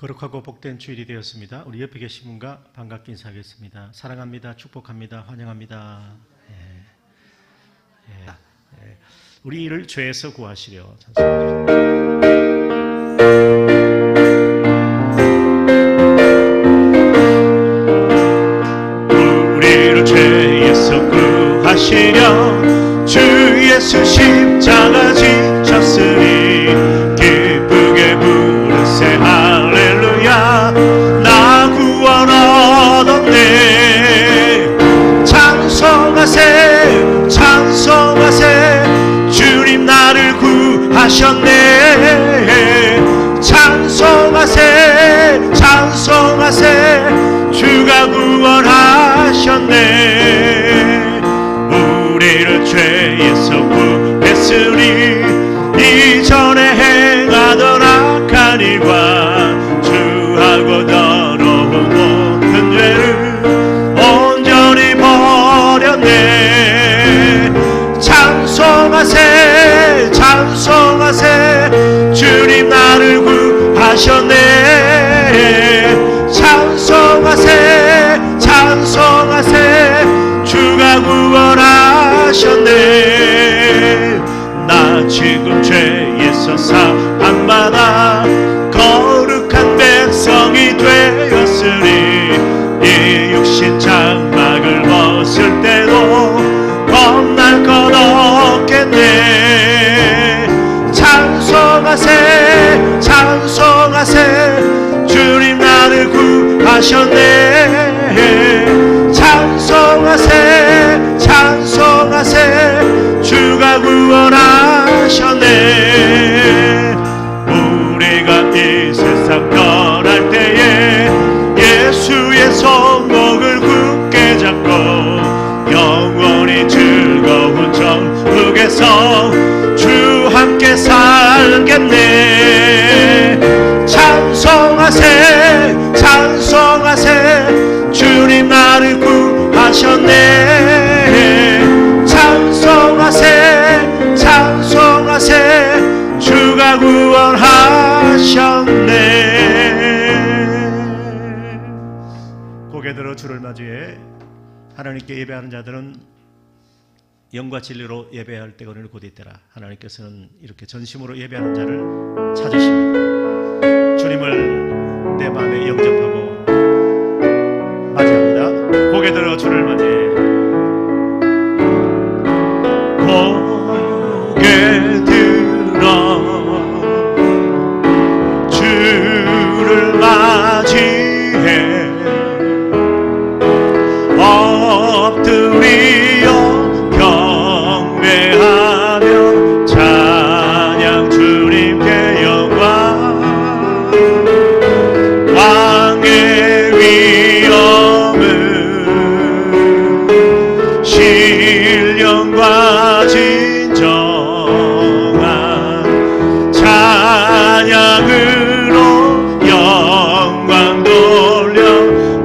거룩하고 복된 주일이 되었습니다. 우리 옆에 계신 분과 반갑게 인사하겠습니다. 사랑합니다. 축복합니다. 환영합니다. 우리를 죄에서 구하시려. 우리를 죄에서 구하시려 주 예수 십자가 지셨으니 기쁘게 부르세 할렐루야. 나 구원 얻었네. 찬송하세 찬송하세 주님 나를 구하셨네. 찬송하세 찬송하세 주가 구원하셨네. 우리를 죄에서 구했으니 이전에 행하던 악한 일과 주하고 더러운 모든 죄를 온전히 버렸네. 찬송하세 찬송하세 주님 나를 구하셨네. 찬송하세 찬송하세 주가 구원하셨네. 나 지금 죄에서 사함받아 거룩한 백성이 되었으니 이 육신 장막을 벗을 때도 겁날 것 없겠네. 찬송하세 찬송하세 주님 나를 구하셨네. 찬송하세 찬송하세 주가 구원하셨네. 우리가 이 세상 떠날 때에 예수의 손목을 굳게 잡고 영원히 즐거운 천국에서 주 함께 살겠네. 찬송하세 찬송하세 주님 나를 구하셨네. 찬송하세 찬송하세 주가 구원하셨네. 고개 들어 주를 맞이해 하나님께 예배하는 자들은 영과 진리로 예배할 때가 오늘 곧 있더라. 하나님께서는 이렇게 전심으로 예배하는 자를 찾으십니다. 주님을 내 마음에 영접하고 맞이합니다. 고개 들어 주를 맞이해. 고개 들어 주를 맞이해 엎드리어 경배하며 찬양 주님께 영광. 왕의 위엄은 신령과 진정한 찬양으로 영광 돌려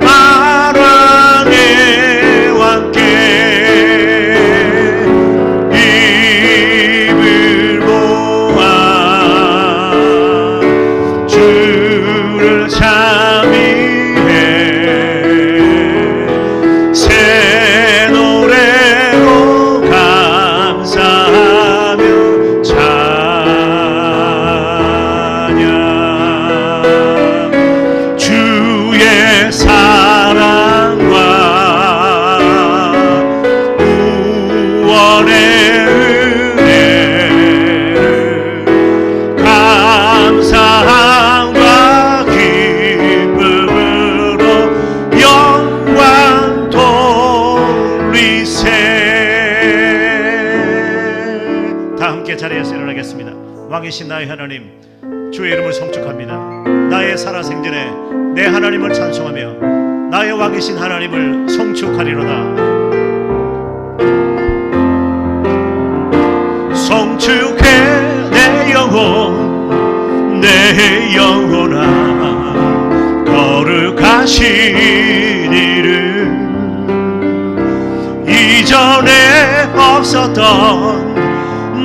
만왕의 왕께 입을 모아 주를 찬미해 새 노래로 감사하며 찬양. 주의 사랑과 구원의 은혜를 감사함과 기쁨으로 영광 돌리세. 다 함께 자리에서 일어나겠습니다. 왕이신 나의 하나님, 주의 이름을 성축합니다. 나의 살아생전에 내 하나님을 찬송하며 나의 왕이신 하나님을 성축하리로다. 성축해 내 영혼 내 영혼아 거룩하신 이름. 이전에 없었던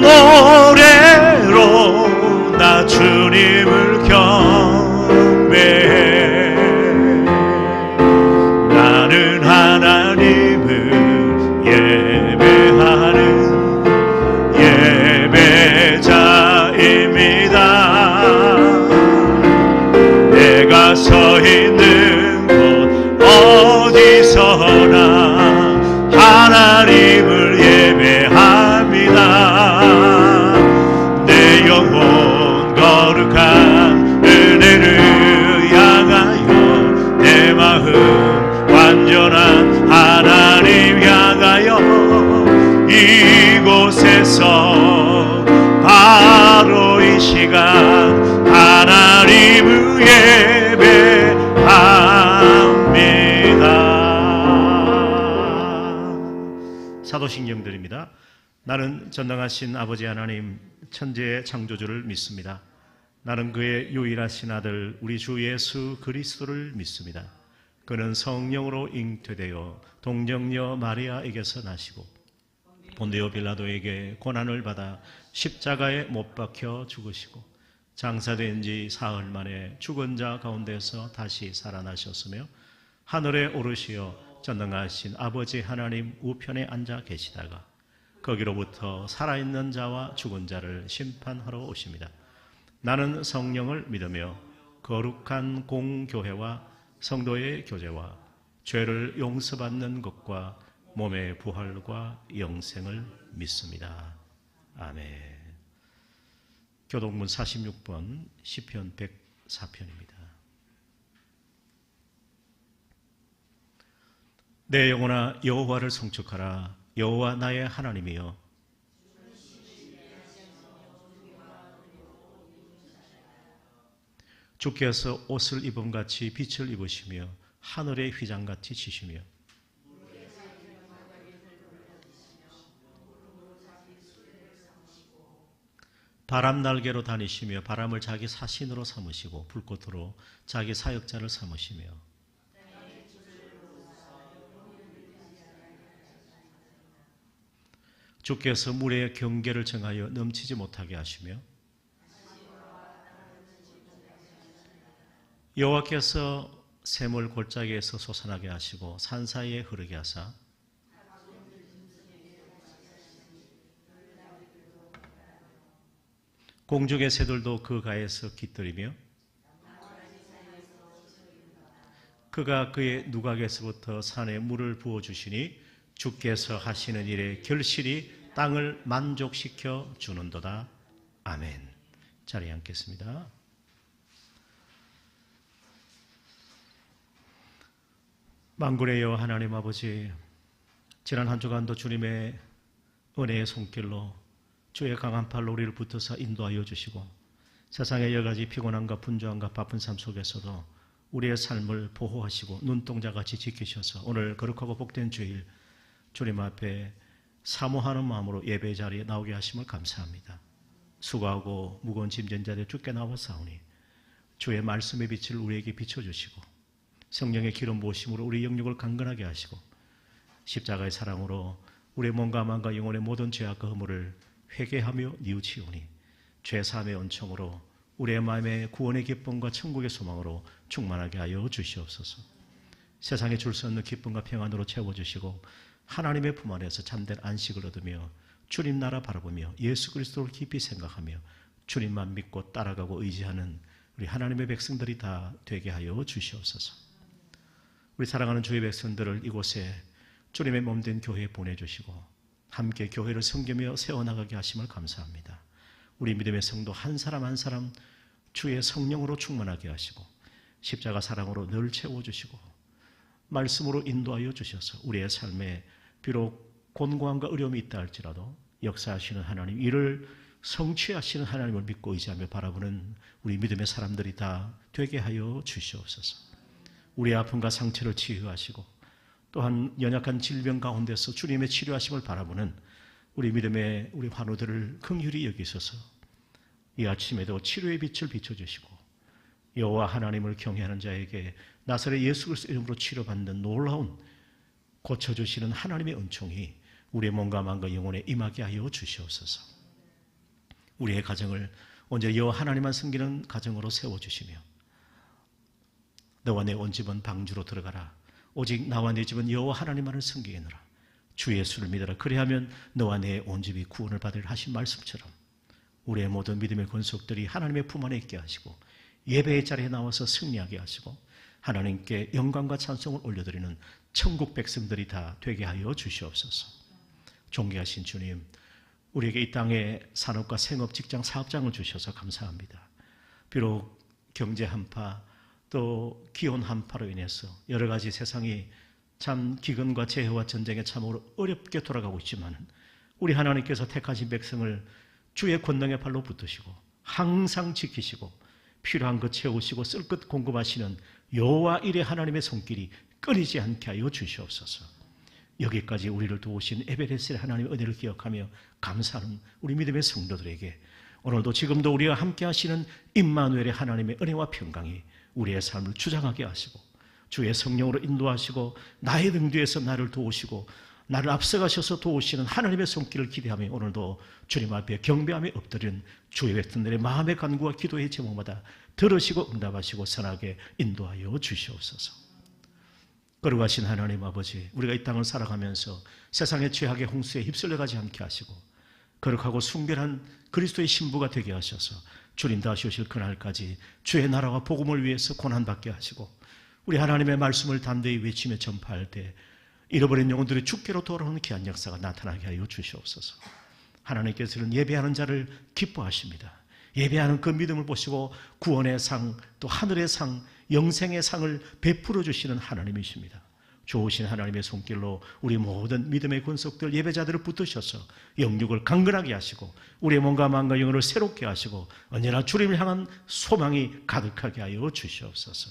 노래로 나 주님을 경배해 위해서 바로 이 시간 하나님을 예배합니다. 사도신경들입니다. 나는 전능하신 아버지 하나님 천지의 창조주를 믿습니다. 나는 그의 유일하신 아들 우리 주 예수 그리스도를 믿습니다. 그는 성령으로 잉태되어 동정녀 마리아에게서 나시고 본디오 빌라도에게 고난을 받아 십자가에 못 박혀 죽으시고 장사된 지 사흘 만에 죽은 자 가운데서 다시 살아나셨으며 하늘에 오르시어 전능하신 아버지 하나님 우편에 앉아 계시다가 거기로부터 살아있는 자와 죽은 자를 심판하러 오십니다. 나는 성령을 믿으며 거룩한 공교회와 성도의 교제와 죄를 용서받는 것과 몸의 부활과 영생을 믿습니다. 아멘. 교동문 46번 시편 104편입니다. 내 영혼아 여호와를 송축하라. 여호와 나의 하나님이여 주께서 옷을 입음같이 빛을 입으시며 하늘의 휘장같이 지시며 바람 날개로 다니시며 바람을 자기 사신으로 삼으시고 불꽃으로 자기 사역자를 삼으시며 주께서 물의 경계를 정하여 넘치지 못하게 하시며 여호와께서 샘을 골짜기에서 솟아나게 하시고 산 사이에 흐르게 하사 공중의 새들도 그 가에서 깃들이며 그가 그의 누각에서부터 산에 물을 부어주시니 주께서 하시는 일에 결실이 땅을 만족시켜 주는도다. 아멘. 자리에 앉겠습니다. 만군의 여호와 하나님 아버지, 지난 한 주간도 주님의 은혜의 손길로 주의 강한 팔로 우리를 붙어서 인도하여 주시고 세상의 여러 가지 피곤함과 분주함과 바쁜 삶 속에서도 우리의 삶을 보호하시고 눈동자같이 지키셔서 오늘 거룩하고 복된 주일 주님 앞에 사모하는 마음으로 예배 자리에 나오게 하심을 감사합니다. 수고하고 무거운 짐진 자들 주께 나와 싸우니 주의 말씀의 빛을 우리에게 비춰주시고 성령의 기름 부으심으로 우리 영육을 강건하게 하시고 십자가의 사랑으로 우리의 몸과 마음과 영혼의 모든 죄악과 허물을 회개하며 뉘우치오니 죄사함의 은총으로 우리의 마음에 구원의 기쁨과 천국의 소망으로 충만하게 하여 주시옵소서. 세상에 줄 수 없는 기쁨과 평안으로 채워주시고 하나님의 품 안에서 참된 안식을 얻으며 주님 나라 바라보며 예수 그리스도를 깊이 생각하며 주님만 믿고 따라가고 의지하는 우리 하나님의 백성들이 다 되게 하여 주시옵소서. 우리 사랑하는 주의 백성들을 이곳에 주님의 몸된 교회에 보내주시고 함께 교회를 섬기며 세워나가게 하심을 감사합니다. 우리 믿음의 성도 한 사람 한 사람 주의 성령으로 충만하게 하시고 십자가 사랑으로 늘 채워주시고 말씀으로 인도하여 주셔서 우리의 삶에 비록 곤고함과 어려움이 있다 할지라도 역사하시는 하나님, 이를 성취하시는 하나님을 믿고 의지하며 바라보는 우리 믿음의 사람들이 다 되게 하여 주시옵소서. 우리의 아픔과 상처를 치유하시고 또한 연약한 질병 가운데서 주님의 치료하심을 바라보는 우리 믿음의 우리 환우들을 긍휼히 여기셔서 이 아침에도 치료의 빛을 비춰주시고 여호와 하나님을 경외하는 자에게 나사렛 예수 그리스도 이름으로 치료받는 놀라운 고쳐주시는 하나님의 은총이 우리의 몸과 마음과 영혼에 임하게 하여 주시옵소서. 우리의 가정을 언제 여호와 하나님만 섬기는 가정으로 세워주시며 너와 내 온 집은 방주로 들어가라. 오직 나와 내 집은 여호와 하나님만을 섬기겠노라. 주 예수를 믿어라. 그리하면 너와 내 온 집이 구원을 받으리라 하신 말씀처럼 우리의 모든 믿음의 권속들이 하나님의 품 안에 있게 하시고 예배의 자리에 나와서 승리하게 하시고 하나님께 영광과 찬송을 올려드리는 천국 백성들이 다 되게 하여 주시옵소서. 존귀하신 주님, 우리에게 이 땅에 산업과 생업, 직장, 사업장을 주셔서 감사합니다. 비록 경제 한파 또 기온 한파로 인해서 여러 가지 세상이 참 기근과 재해와 전쟁에 참으로 어렵게 돌아가고 있지만 우리 하나님께서 택하신 백성을 주의 권능의 발로 붙드시고 항상 지키시고 필요한 것 채우시고 쓸 것 공급하시는 여호와 일의 하나님의 손길이 끊이지 않게 하여 주시옵소서. 여기까지 우리를 도우신 에베레스의 하나님의 은혜를 기억하며 감사하는 우리 믿음의 성도들에게 오늘도 지금도 우리와 함께 하시는 임마누엘의 하나님의 은혜와 평강이 우리의 삶을 주장하게 하시고 주의 성령으로 인도하시고 나의 등 뒤에서 나를 도우시고 나를 앞서가셔서 도우시는 하나님의 손길을 기대하며 오늘도 주님 앞에 경배하며 엎드리는 주의 백성들의 마음의 간구와 기도의 제목마다 들으시고 응답하시고 선하게 인도하여 주시옵소서. 거룩하신 하나님 아버지, 우리가 이 땅을 살아가면서 세상의 죄악의 홍수에 휩쓸려가지 않게 하시고 거룩하고 순결한 그리스도의 신부가 되게 하셔서 주님 다시 오실 그날까지 주의 나라와 복음을 위해서 고난받게 하시고 우리 하나님의 말씀을 담대히 외치며 전파할 때 잃어버린 영혼들이 주께로 돌아오는 귀한 역사가 나타나게 하여 주시옵소서. 하나님께서는 예배하는 자를 기뻐하십니다. 예배하는 그 믿음을 보시고 구원의 상, 또 하늘의 상, 영생의 상을 베풀어 주시는 하나님이십니다. 좋으신 하나님의 손길로 우리 모든 믿음의 권속들 예배자들을 붙드셔서 영육을 강건하게 하시고 우리의 몸과 마음과 영혼을 새롭게 하시고 언제나 주님을 향한 소망이 가득하게 하여 주시옵소서.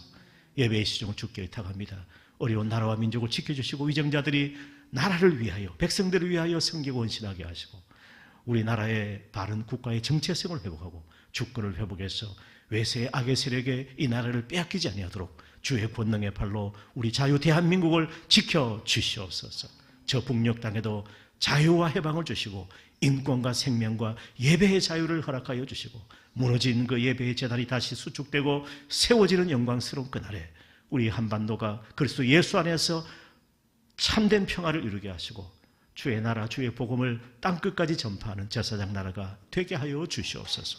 예배의 시종을 주께 의탁합니다. 어려운 나라와 민족을 지켜주시고 위정자들이 나라를 위하여 백성들을 위하여 섬기고 헌신하게 하시고 우리나라의 바른 국가의 정체성을 회복하고 주권을 회복해서 외세의 악의 세력에 이 나라를 빼앗기지 아니하도록 주의 권능의 팔로 우리 자유 대한민국을 지켜주시옵소서. 저 북녘 땅에도 자유와 해방을 주시고 인권과 생명과 예배의 자유를 허락하여 주시고 무너진 그 예배의 재단이 다시 수축되고 세워지는 영광스러운 그날에 우리 한반도가 그리스도 예수 안에서 참된 평화를 이루게 하시고 주의 나라 주의 복음을 땅끝까지 전파하는 제사장 나라가 되게 하여 주시옵소서.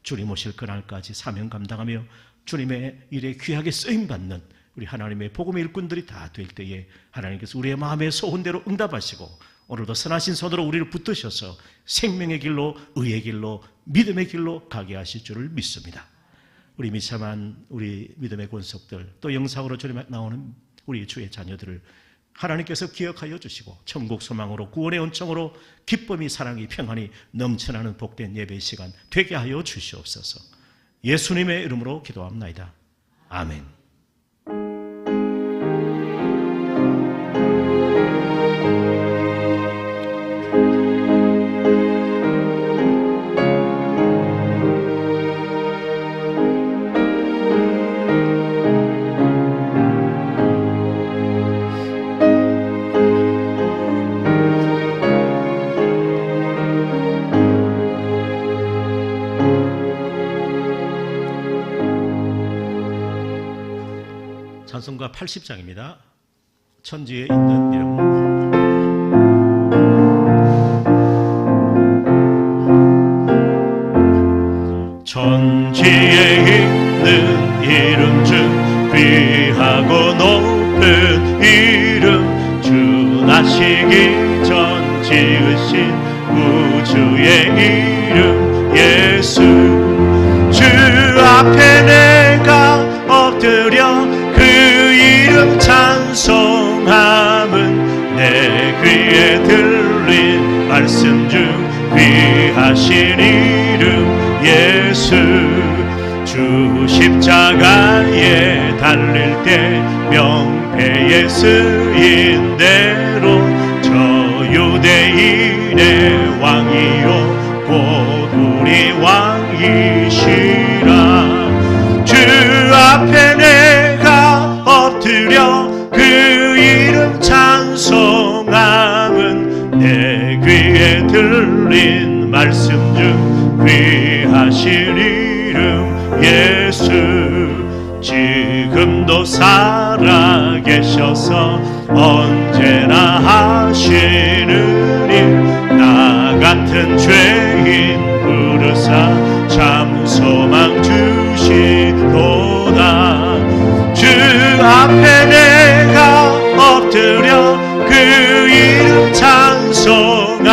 주님 오실 그날까지 사명 감당하며 주님의 일에 귀하게 쓰임받는 우리 하나님의 복음의 일꾼들이 다 될 때에 하나님께서 우리의 마음의 소원대로 응답하시고 오늘도 선하신 손으로 우리를 붙드셔서 생명의 길로 의의 길로 믿음의 길로 가게 하실 줄을 믿습니다. 우리 미참한 우리 믿음의 권속들 또 영상으로 주님에 나오는 우리 주의 자녀들을 하나님께서 기억하여 주시고 천국 소망으로 구원의 은총으로 기쁨이 사랑이 평안이 넘쳐나는 복된 예배 시간 되게 하여 주시옵소서. 예수님의 이름으로 기도합나이다. 아멘. 찬송가 80장입니다. 천지에 있는 이름. 천지에 있는 이름 중 귀하고 높은 이름 주 나시기 전 지으신 우주의 이름 예수 주 앞에 내가 엎드려 그 이름 찬송함은 내 귀에 들린 말씀 중 귀하신 이름 예수 주 십자가에 달릴 때 명패에 쓰인 대로 저 유대인의 왕이요 곧 우리 왕이시라 주 앞에 내가 엎드려 그 이름 찬송함은 내 귀에 들린 말씀 중 귀하신 이름 예수 지금도 살아계셔서 언제나 하시는 일 나 같은 죄인 부르사 참 소망 주시도다 주 앞에 내가 엎드려 그 이름 찬송함은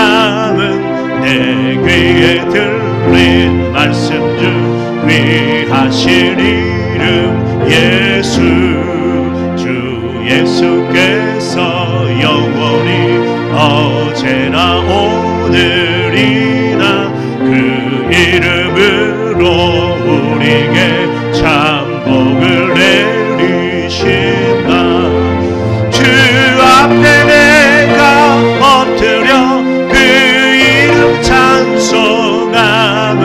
내 귀에 들린 말씀 중 귀하신 이름 예수 주 예수께서 영원히 어제나 오늘 받으리라. 그 이름으로 우리에게 참 복을 내리신다. 주 앞에 내가 엎드려 그 이름 찬송함은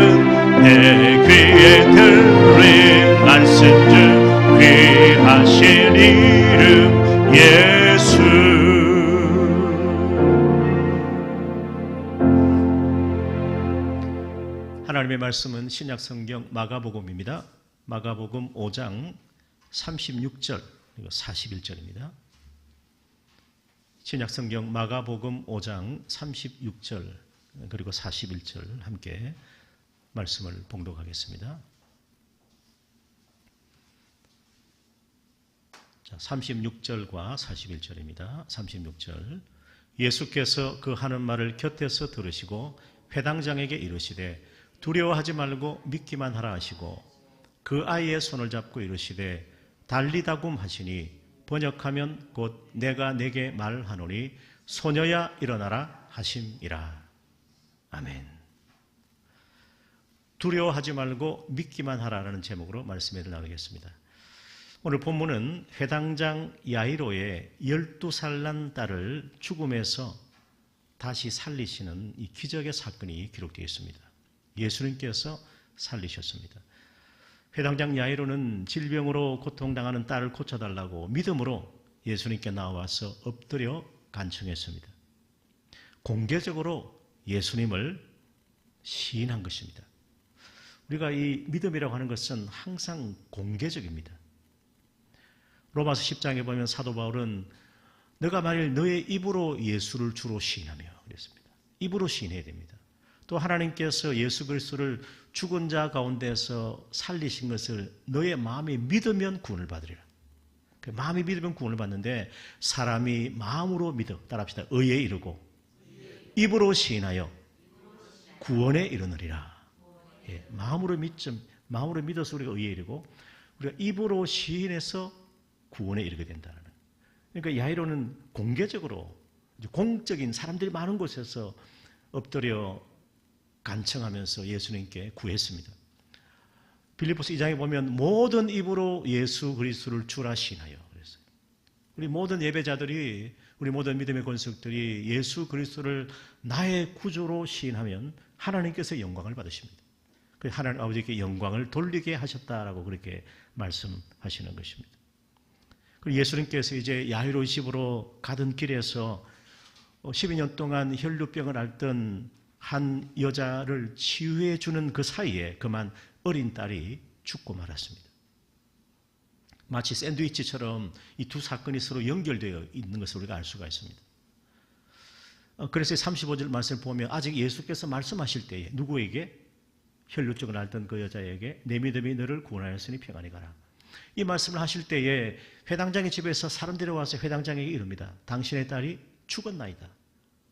내 귀에 들린 말씀 중 귀하신 이름 예수. 하나님의 말씀은 신약성경 마가복음입니다. 마가복음 5장 36절 그리고 41절입니다. 신약성경 마가복음 5장 36절 그리고 41절 함께 말씀을 봉독하겠습니다. 자, 36절과 41절입니다. 36절. 예수께서 그 하는 말을 곁에서 들으시고 회당장에게 이르시되 두려워하지 말고 믿기만 하라 하시고 그 아이의 손을 잡고 이르시되 달리다굼 하시니 번역하면 곧 내가 내게 말하노니 소녀야 일어나라 하심이라. 아멘. 두려워하지 말고 믿기만 하라라는 제목으로 말씀을 나누겠습니다. 오늘 본문은 회당장 야이로의 12살 난 딸을 죽음에서 다시 살리시는 이 기적의 사건이 기록되어 있습니다. 예수님께서 살리셨습니다. 회당장 야이로는 질병으로 고통당하는 딸을 고쳐달라고 믿음으로 예수님께 나와서 엎드려 간청했습니다. 공개적으로 예수님을 시인한 것입니다. 우리가 이 믿음이라고 하는 것은 항상 공개적입니다. 로마서 10장에 보면 사도 바울은 너가 만일 너의 입으로 예수를 주로 시인하며 그랬습니다. 입으로 시인해야 됩니다. 또 하나님께서 예수 그리스도를 죽은 자 가운데서 살리신 것을 너의 마음이 믿으면 구원을 받으리라. 마음이 믿으면 구원을 받는데 사람이 마음으로 믿어 따라합시다. 의에 이르고 입으로 시인하여 구원에 이르느리라. 예, 마음으로 믿어서 우리가 의에 이르고 우리가 입으로 시인해서 구원에 이르게 된다는. 그러니까 야이로는 공개적으로 공적인 사람들이 많은 곳에서 엎드려 간청하면서 예수님께 구했습니다. 빌립보서 2장에 보면 모든 입으로 예수 그리스도를 주라 시인하여 그랬어요. 우리 모든 예배자들이 우리 모든 믿음의 권속들이 예수 그리스도를 나의 구주로 시인하면 하나님께서 영광을 받으십니다. 하나님 아버지께 영광을 돌리게 하셨다라고 그렇게 말씀하시는 것입니다. 그리고 예수님께서 이제 야이로 집으로 가던 길에서 12년 동안 혈루병을 앓던 한 여자를 치유해 주는 그 사이에 그만 어린 딸이 죽고 말았습니다. 마치 샌드위치처럼 이 두 사건이 서로 연결되어 있는 것을 우리가 알 수가 있습니다. 그래서 35절 말씀을 보면 아직 예수께서 말씀하실 때에 누구에게? 혈루증을 앓던 그 여자에게 내 믿음이 너를 구원하였으니 평안히 가라. 이 말씀을 하실 때에 회당장의 집에서 사람들이 와서 회당장에게 이릅니다. 당신의 딸이 죽었나이다.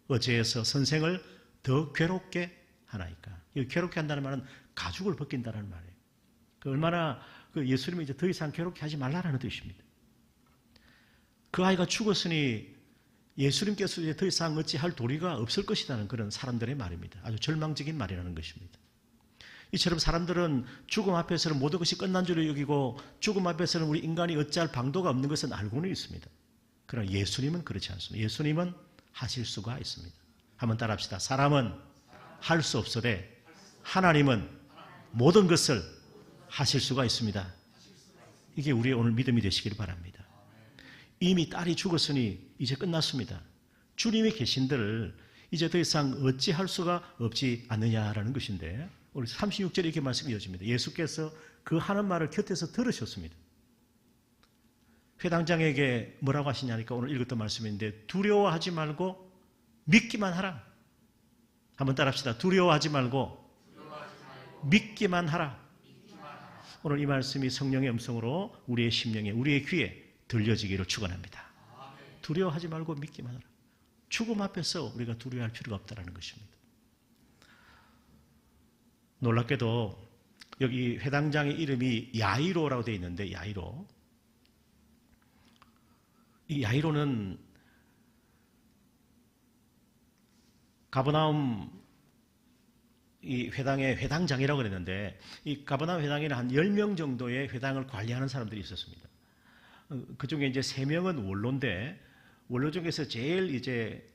어째서 선생을 더 괴롭게 하나이까. 이 괴롭게 한다는 말은 가죽을 벗긴다는 말이에요. 얼마나 예수님이 이제 더 이상 괴롭게 하지 말라는 뜻입니다. 그 아이가 죽었으니 예수님께서 이제 더 이상 어찌할 도리가 없을 것이라는 그런 사람들의 말입니다. 아주 절망적인 말이라는 것입니다. 이처럼 사람들은 죽음 앞에서는 모든 것이 끝난 줄로 여기고 죽음 앞에서는 우리 인간이 어찌할 방도가 없는 것은 알고는 있습니다. 그러나 예수님은 그렇지 않습니다. 예수님은 하실 수가 있습니다. 한번 따라합시다. 사람은 할 수 없으되 하나님은 모든 것을 하실 수가 있습니다. 이게 우리의 오늘 믿음이 되시길 바랍니다. 이미 딸이 죽었으니 이제 끝났습니다. 주님이 계신들 이제 더 이상 어찌할 수가 없지 않느냐라는 것인데 우리 36절에 이렇게 말씀이 이어집니다. 예수께서 그 하는 말을 곁에서 들으셨습니다. 회당장에게 뭐라고 하시냐니까 오늘 읽었던 말씀인데 두려워하지 말고 믿기만 하라. 한번 따라합시다. 두려워하지 말고 믿기만 하라. 오늘 이 말씀이 성령의 음성으로 우리의 심령에 우리의 귀에 들려지기를 축원합니다. 두려워하지 말고 믿기만 하라. 죽음 앞에서 우리가 두려워할 필요가 없다는 것입니다. 놀랍게도 여기 회당장의 이름이 야이로라고 되어 있는데 야이로. 이 야이로는 가버나움 이 회당의 회당장이라고 그랬는데, 이 가버나움 회당에는 한 10명 정도의 회당을 관리하는 사람들이 있었습니다. 그 중에 이제 3명은 원로인데, 원로 중에서 제일 이제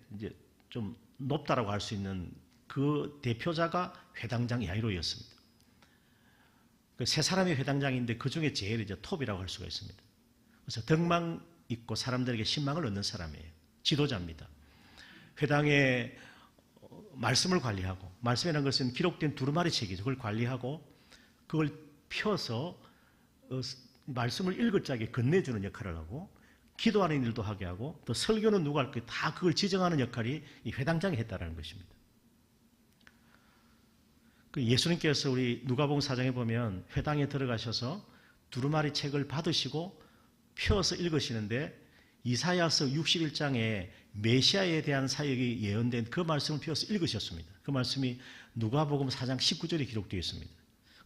좀 높다라고 할 수 있는 그 대표자가 회당장 야이로였습니다. 그 3사람이 회당장인데 그 중에 제일 이제 톱이라고 할 수가 있습니다. 그래서 덕망 있고 사람들에게 신망을 얻는 사람이에요. 지도자입니다. 회당의 말씀을 관리하고, 말씀이라는 것은 기록된 두루마리 책이죠. 그걸 관리하고 그걸 펴서 말씀을 읽을 적에 건네주는 역할을 하고, 기도하는 일도 하게 하고, 또 설교는 누가 할 거 다 그걸 지정하는 역할이 이 회당장이 했다는 것입니다. 예수님께서 우리 누가복음 4장에 보면 회당에 들어가셔서 두루마리 책을 받으시고 펴서 읽으시는데, 이사야서 61장에 메시아에 대한 사역이 예언된 그 말씀을 펴서 읽으셨습니다. 그 말씀이 누가복음 4장 19절에 기록되어 있습니다.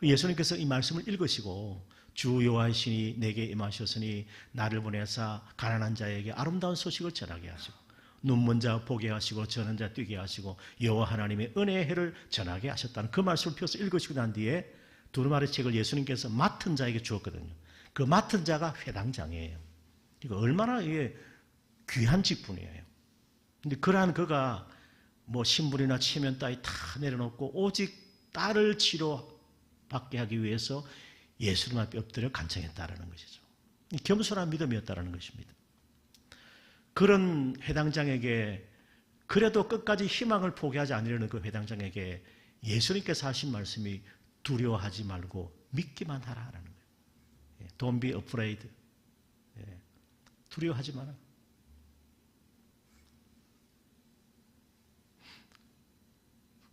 예수님께서 이 말씀을 읽으시고, 주 여호와이시니 내게 임하셨으니 나를 보내사 가난한 자에게 아름다운 소식을 전하게 하시고, 눈먼 자 보게 하시고 저는 자 뛰게 하시고 여호와 하나님의 은혜의 해를 전하게 하셨다는 그 말씀을 펴서 읽으시고 난 뒤에 두루마리 책을 예수님께서 맡은 자에게 주었거든요. 그 맡은 자가 회당장이에요. 이거 얼마나 이게 귀한 직분이에요. 근데 그러한 그가 뭐 신분이나 체면 따위 다 내려놓고 오직 딸을 치료받게 하기 위해서 예수님 앞에 엎드려 간청했다라는 것이죠. 겸손한 믿음이었다라는 것입니다. 그런 회당장에게, 그래도 끝까지 희망을 포기하지 않으려는 그 회당장에게 예수님께서 하신 말씀이 두려워하지 말고 믿기만 하라라는 거예요. Don't be afraid. 두려워하지 마라.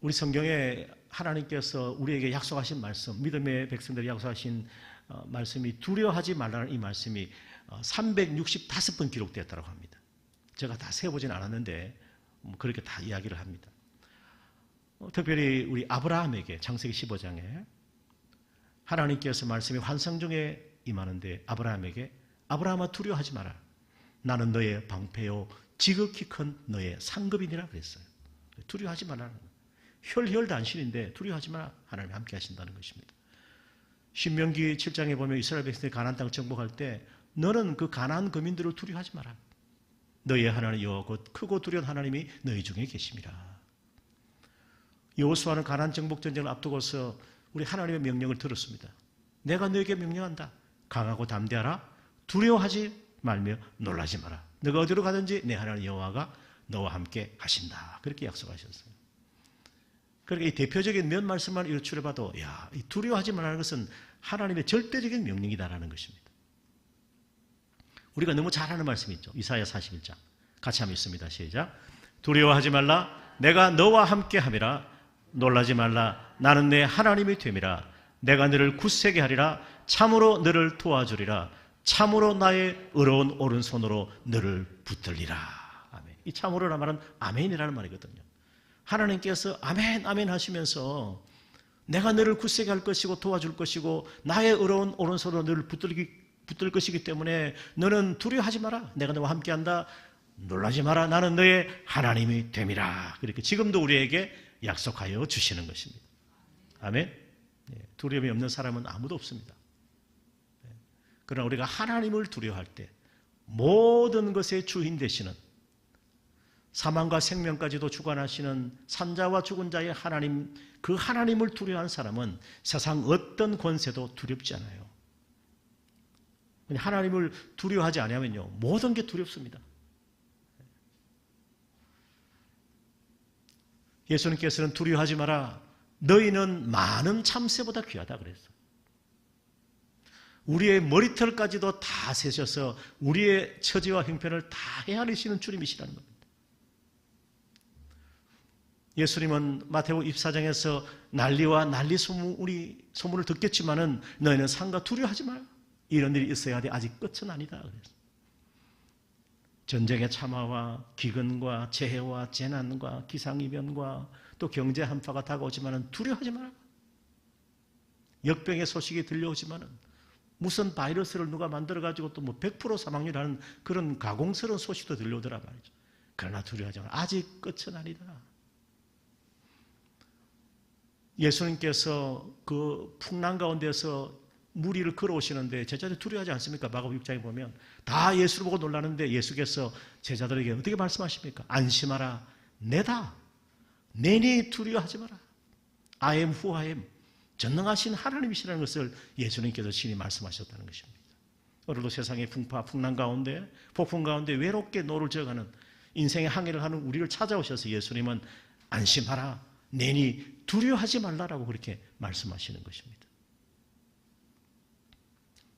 우리 성경에 하나님께서 우리에게 약속하신 말씀, 믿음의 백성들이 약속하신 말씀이 두려워하지 말라는 이 말씀이 365번 기록되었다고 합니다. 제가 다 세어보진 않았는데 그렇게 다 이야기를 합니다. 특별히 우리 아브라함에게 창세기 15장에 하나님께서 말씀이 환상 중에 임하는데, 아브라함에게 아브라함아 두려워하지 마라. 나는 너의 방패요 지극히 큰 너의 상급이니라 그랬어요. 두려워하지 말라는 거예요. 혈혈단신인데 두려워하지 마라. 하나님이 함께 하신다는 것입니다. 신명기 7장에 보면 이스라엘 백성들이 가나안 땅 정복할 때 너는 그 가나안 거민들을 두려워하지 마라. 너희의 하나님 여호와 곧 크고 두려운 하나님이 너희 중에 계심이라. 여호수아는 가나안 정복 전쟁을 앞두고서 우리 하나님의 명령을 들었습니다. 내가 너에게 명령한다. 강하고 담대하라. 두려워하지 말며 놀라지 마라. 너가 어디로 가든지 내 하나님 여호와가 너와 함께 하신다. 그렇게 약속하셨어요. 그러니까 이 대표적인 몇 말씀만 일출해봐도 이 두려워하지 말라는 것은 하나님의 절대적인 명령이다라는 것입니다. 우리가 너무 잘 아는 말씀이 있죠. 이사야 41장. 같이 한번 읽습니다. 시작. 두려워하지 말라. 내가 너와 함께 함이라. 놀라지 말라. 나는 내 하나님이 됨이라. 내가 너를 굳세게 하리라. 참으로 너를 도와주리라. 참으로 나의 의로운 오른손으로 너를 붙들리라. 아멘. 이 참으로라는 말은 아멘이라는 말이거든요. 하나님께서 아멘 아멘 하시면서 내가 너를 굳세게 할 것이고 도와줄 것이고 나의 의로운 오른손으로 너를 붙들 것이기 때문에 너는 두려워하지 마라. 내가 너와 함께한다. 놀라지 마라. 나는 너의 하나님이 됨이라. 그렇게 지금도 우리에게 약속하여 주시는 것입니다. 아멘. 두려움이 없는 사람은 아무도 없습니다. 그러나 우리가 하나님을 두려워할 때 모든 것의 주인 되시는, 사망과 생명까지도 주관하시는 산자와 죽은 자의 하나님, 그 하나님을 두려워하는 사람은 세상 어떤 권세도 두렵지 않아요. 하나님을 두려워하지 않으면요 모든 게 두렵습니다. 예수님께서는 두려워하지 마라. 너희는 많은 참새보다 귀하다 그랬어요. 우리의 머리털까지도 다 세셔서 우리의 처지와 형편을 다 헤아리시는 주님이시라는 겁니다. 예수님은 마태복음 24장에서 난리와 난리 소문을 듣겠지만은 너희는 상가 두려워하지 마라. 이런 일이 있어야 돼. 아직 끝은 아니다. 그랬어요. 전쟁의 참화와 기근과 재해와 재난과 기상이변과 또 경제 한파가 다가오지만은 두려워하지 마라. 역병의 소식이 들려오지만은 무슨 바이러스를 누가 만들어가지고 또 뭐 100% 사망률하는 그런 가공스러운 소식도 들려오더라 말이죠. 그러나 두려워하지 마라. 아직 끝은 아니다. 예수님께서 그 풍랑 가운데서 무리를 걸어오시는데 제자들이 두려워하지 않습니까? 마가복음 6장에 보면 다 예수를 보고 놀라는데 예수께서 제자들에게 어떻게 말씀하십니까? 안심하라, 내다. 내니 두려워하지 마라. I am who I am. 전능하신 하나님이시라는 것을 예수님께서 신이 말씀하셨다는 것입니다. 오늘도 세상의 풍랑 가운데, 폭풍 가운데 외롭게 노를 지어가는 인생의 항해를 하는 우리를 찾아오셔서 예수님은 안심하라, 내니 두려워하지 말라라고 그렇게 말씀하시는 것입니다.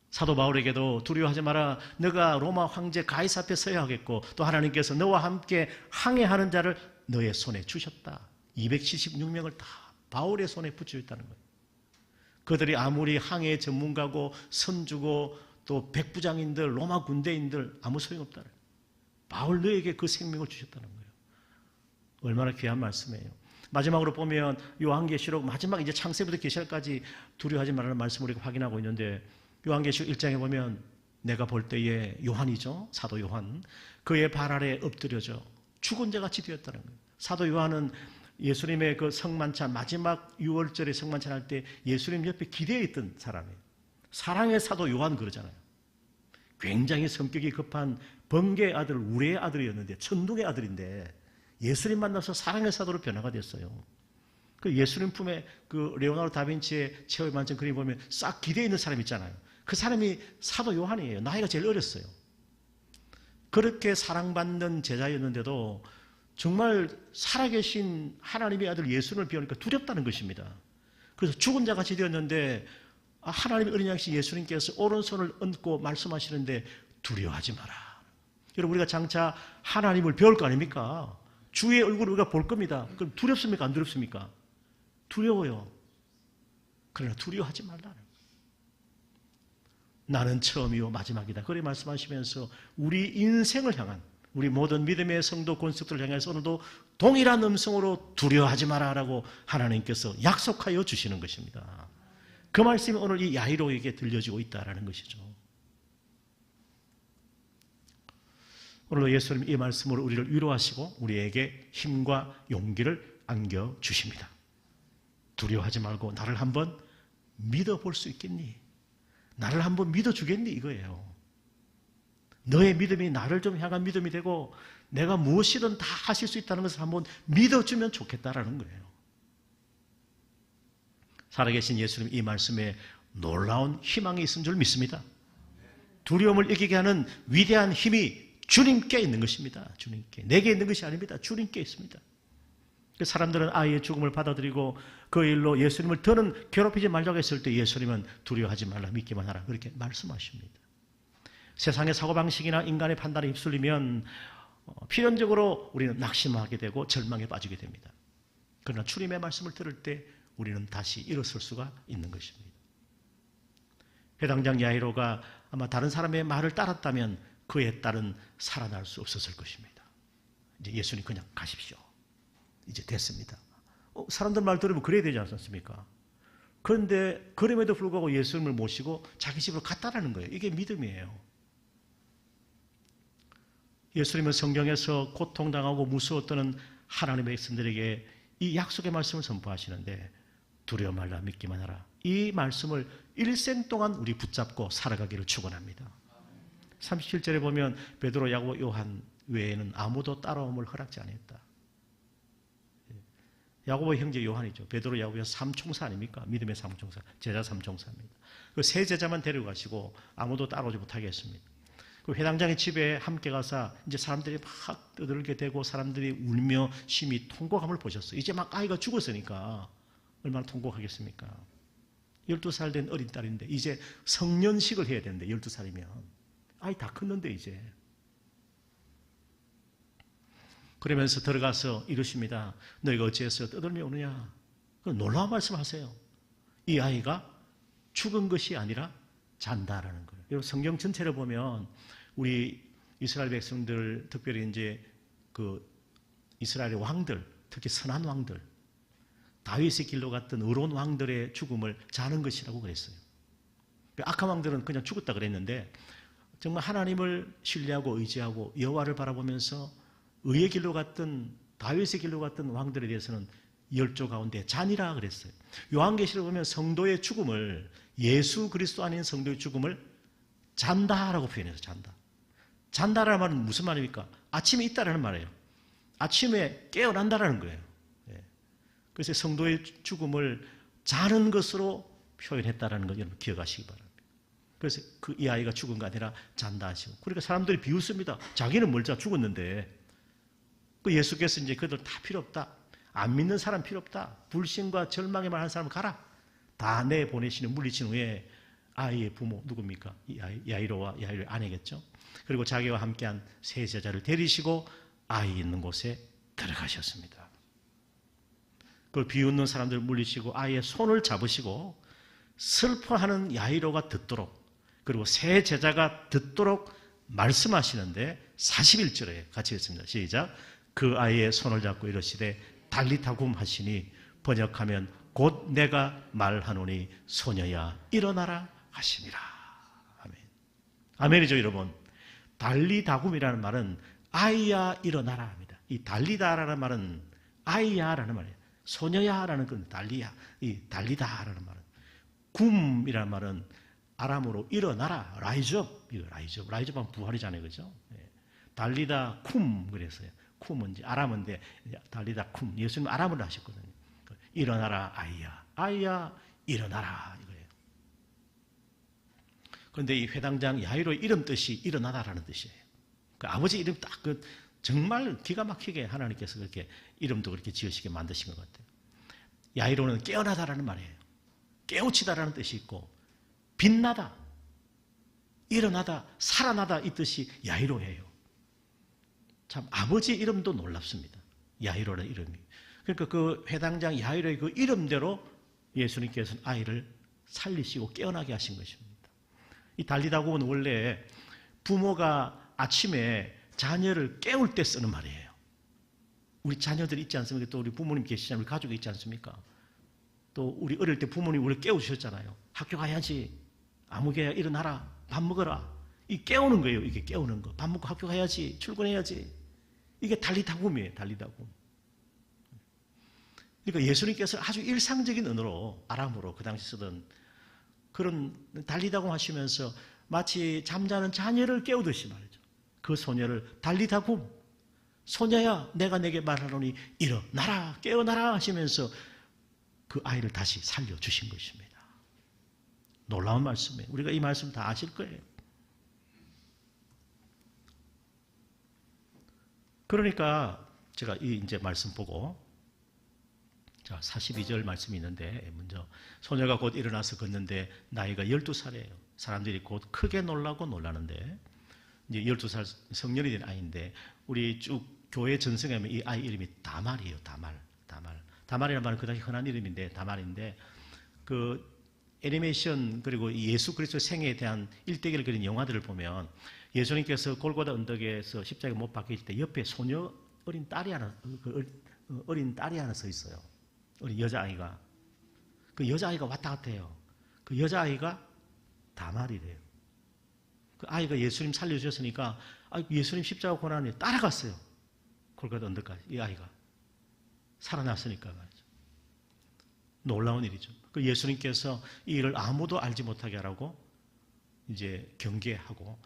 사도 바울에게도 두려워하지 마라, 너가 로마 황제 가이사 앞에 서야 하겠고 또 하나님께서 너와 함께 항해하는 자를 너의 손에 주셨다. 276명을 다 바울의 손에 붙여있다는 거예요. 그들이 아무리 항해 전문가고 선주고 또 백부장인들, 로마 군대인들 아무 소용없다. 바울 너에게 그 생명을 주셨다는 거예요. 얼마나 귀한 말씀이에요. 마지막으로 보면 요한계시록 마지막 이제 창세부터 계시록까지 두려워하지 말라는 말씀을 우리가 확인하고 있는데 요한계시록 1장에 보면 내가 볼 때에 요한이죠. 사도 요한. 그의 발 아래 엎드려져 죽은 자 같이 되었다는 거예요. 사도 요한은 예수님의 그 성만찬 마지막 6월절에 성만찬 할 때 예수님 옆에 기대어 있던 사람이에요. 사랑의 사도 요한 그러잖아요. 굉장히 성격이 급한 번개의 아들, 우레의 아들이었는데 천둥의 아들인데 예수님 만나서 사랑의 사도로 변화가 됐어요. 그 예수님 품에 그 레오나르도 다빈치의 최후의 만찬 그림 보면 싹 기대어 있는 사람 있잖아요. 그 사람이 사도 요한이에요. 나이가 제일 어렸어요. 그렇게 사랑받는 제자였는데도 정말 살아계신 하나님의 아들 예수님을 비우니까 두렵다는 것입니다. 그래서 죽은 자 같이 되었는데 하나님의 어린 양식 예수님께서 오른손을 얹고 말씀하시는데 두려워하지 마라. 여러분 우리가 장차 하나님을 배울 거 아닙니까? 주의 얼굴을 우리가 볼 겁니다. 그럼 두렵습니까? 안 두렵습니까? 두려워요. 그러나 두려워하지 말라는. 나는 처음이요 마지막이다. 그렇게 말씀하시면서 우리 인생을 향한 우리 모든 믿음의 성도 권속들을 향해서 오늘도 동일한 음성으로 두려워하지 마라라고 하나님께서 약속하여 주시는 것입니다. 그 말씀이 오늘 이 야이로에게 들려지고 있다는 것이죠. 오늘도 예수님 이 말씀으로 우리를 위로하시고 우리에게 힘과 용기를 안겨주십니다. 두려워하지 말고 나를 한번 믿어볼 수 있겠니? 나를 한번 믿어주겠니? 이거예요. 너의 믿음이 나를 좀 향한 믿음이 되고 내가 무엇이든 다 하실 수 있다는 것을 한번 믿어주면 좋겠다라는 거예요. 살아계신 예수님 이 말씀에 놀라운 희망이 있는 줄 믿습니다. 두려움을 이기게 하는 위대한 힘이 주님께 있는 것입니다. 주님께. 내게 있는 것이 아닙니다. 주님께 있습니다. 사람들은 아이의 죽음을 받아들이고 그 일로 예수님을 더는 괴롭히지 말라고 했을 때 예수님은 두려워하지 말라 믿기만 하라 그렇게 말씀하십니다. 세상의 사고방식이나 인간의 판단에 휩쓸리면 필연적으로 우리는 낙심하게 되고 절망에 빠지게 됩니다. 그러나 주님의 말씀을 들을 때 우리는 다시 일어설 수가 있는 것입니다. 회당장 야이로가 아마 다른 사람의 말을 따랐다면 그의 딸은 살아날 수 없었을 것입니다. 이제 예수님 그냥 가십시오. 이제 됐습니다. 사람들 말 들으면 그래야 되지 않습니까? 그런데 그럼에도 불구하고 예수님을 모시고 자기 집으로 갔다라는 거예요. 이게 믿음이에요. 예수님은 성경에서 고통당하고 무서웠던 하나님의 백성들에게 이 약속의 말씀을 선포하시는데 두려워 말라 믿기만 하라. 이 말씀을 일생 동안 우리 붙잡고 살아가기를 축원합니다. 37절에 보면 베드로, 야고보, 요한 외에는 아무도 따라옴을 허락지 않았다. 야고보 형제 요한이죠. 베드로, 야고보 삼총사 아닙니까? 믿음의 삼총사, 제자 삼총사입니다. 그 세 제자만 데려가시고 아무도 따라오지 못하게 했습니다. 그 회당장의 집에 함께 가서 이제 사람들이 막 떠들게 되고 사람들이 울며 심히 통곡함을 보셨어요. 이제 막 아이가 죽었으니까 얼마나 통곡하겠습니까? 12살 된 어린 딸인데 이제 성년식을 해야 되는데 12살이면 아이 다 컸는데 이제 그러면서 들어가서 이러십니다. 너희가 어찌해서 떠들며 오느냐? 놀라운 말씀하세요. 이 아이가 죽은 것이 아니라 잔다라는 거예요. 여러분 성경 전체를 보면 우리 이스라엘 백성들 특별히 이제 그 이스라엘의 왕들 특히 선한 왕들 다윗의 길로 갔던 의로운 왕들의 죽음을 자는 것이라고 그랬어요. 악한 왕들은 그냥 죽었다 그랬는데 정말 하나님을 신뢰하고 의지하고 여호와를 바라보면서 의의 길로 갔던 다윗의 길로 갔던 왕들에 대해서는 열조 가운데 잔이라 그랬어요. 요한계시록 보면 성도의 죽음을, 예수 그리스도 아닌 성도의 죽음을 잔다라고 표현해서 잔다. 잔다라는 말은 무슨 말입니까? 아침에 있다라는 말이에요. 아침에 깨어난다라는 거예요. 그래서 성도의 죽음을 자는 것으로 표현했다라는 걸 여러분 기억하시기 바랍니다. 그래서 이 아이가 죽은 거 아니라 잔다 하시고. 그러니까 사람들이 비웃습니다. 자기는 멀쩡 죽었는데. 예수께서 이제 그들 다 필요 없다. 안 믿는 사람 필요 없다. 불신과 절망에만 하는 사람 가라. 다 내보내시는 물리친 후에 아이의 부모 누굽니까? 야이로와 야이로의 아내겠죠. 그리고 자기와 함께한 세 제자를 데리시고 아이 있는 곳에 들어가셨습니다. 그걸 비웃는 사람들을 물리치고 아이의 손을 잡으시고 슬퍼하는 야이로가 듣도록, 그리고 세 제자가 듣도록 말씀하시는데 41절에 같이 읽습니다. 시작. 그 아이의 손을 잡고 이르시되 달리타굼 하시니 번역하면 곧 내가 말하노니 소녀야 일어나라 하시니라. 아멘. 아멘이죠, 여러분. 달리다굼이라는 말은 아이야 일어나라 합니다. 이 달리다라는 말은 아이야라는 말이에요. 소녀야라는 건 달리야. 이 달리다라는 말은 굼이라는 말은 아람어로 일어나라. 라이즈업. 이거 라이즈업. 라이즈업은 부활이잖아요, 그죠? 달리다 쿰 그랬어요. 쿰은 이제 아람어인데 달리다 쿰. 예수님 아람어를 하셨거든요. 일어나라 아이야. 아이야 일어나라 이거예요. 그런데 이 회당장 야이로의 이름 뜻이 일어나다라는 뜻이에요. 그 아버지 이름 딱 정말 기가 막히게 하나님께서 그렇게 이름도 그렇게 지으시게 만드신 것 같아요. 야이로는 깨어나다라는 말이에요. 깨우치다라는 뜻이 있고 빛나다, 일어나다, 살아나다 이 뜻이 야이로예요. 참 아버지 이름도 놀랍습니다. 야이로라는 이름이. 그러니까 그 회당장 야이로의 그 이름대로 예수님께서는 아이를 살리시고 깨어나게 하신 것입니다. 이 달리다굼은 원래 부모가 아침에 자녀를 깨울 때 쓰는 말이에요. 우리 자녀들이 있지 않습니까? 또 우리 부모님 계시잖아요. 우리 가족이 있지 않습니까? 또 우리 어릴 때 부모님 우리 깨우셨잖아요. 학교 가야지. 아무개야 일어나라. 밥 먹어라. 이 깨우는 거예요. 이게 깨우는 거. 밥 먹고 학교 가야지. 출근해야지. 이게 달리다굼이에요. 달리다굼. 그러니까 예수님께서 아주 일상적인 언어로 아람어로 그 당시 쓰던 그런 달리다굼 하시면서 마치 잠자는 자녀를 깨우듯이 말이죠. 그 소녀를 달리다굼, 소녀야 내가 내게 말하노니 일어나라 깨어나라 하시면서 그 아이를 다시 살려주신 것입니다. 놀라운 말씀이에요. 우리가 이 말씀 다 아실 거예요. 그러니까 제가 이 이제 말씀 보고 자 42절 말씀이 있는데 먼저 소녀가 곧 일어나서 걷는데 나이가 12살이에요. 사람들이 곧 크게 놀라고 놀라는데 이제 12살 성년이 된 아이인데 우리 쭉 교회 전승하면 이 아이 이름이 다말이에요. 다말이라는 말은 그다지 흔한 이름인데 다말인데 그 애니메이션 그리고 예수 그리스도의 생애에 대한 일대기를 그린 영화들을 보면 예수님께서 골고다 언덕에서 십자가에 못 박히실 때 옆에 소녀 어린 딸이 하나 서 있어요. 어린 여자아이가. 그 여자아이가 왔다 갔다 해요. 그 여자아이가 다말이래요. 그 아이가 예수님 살려주셨으니까 예수님 십자가 고난에 따라갔어요. 골고다 언덕까지 이 아이가. 살아났으니까 말이죠. 놀라운 일이죠. 그 예수님께서 이 일을 아무도 알지 못하게 하라고 이제 경계하고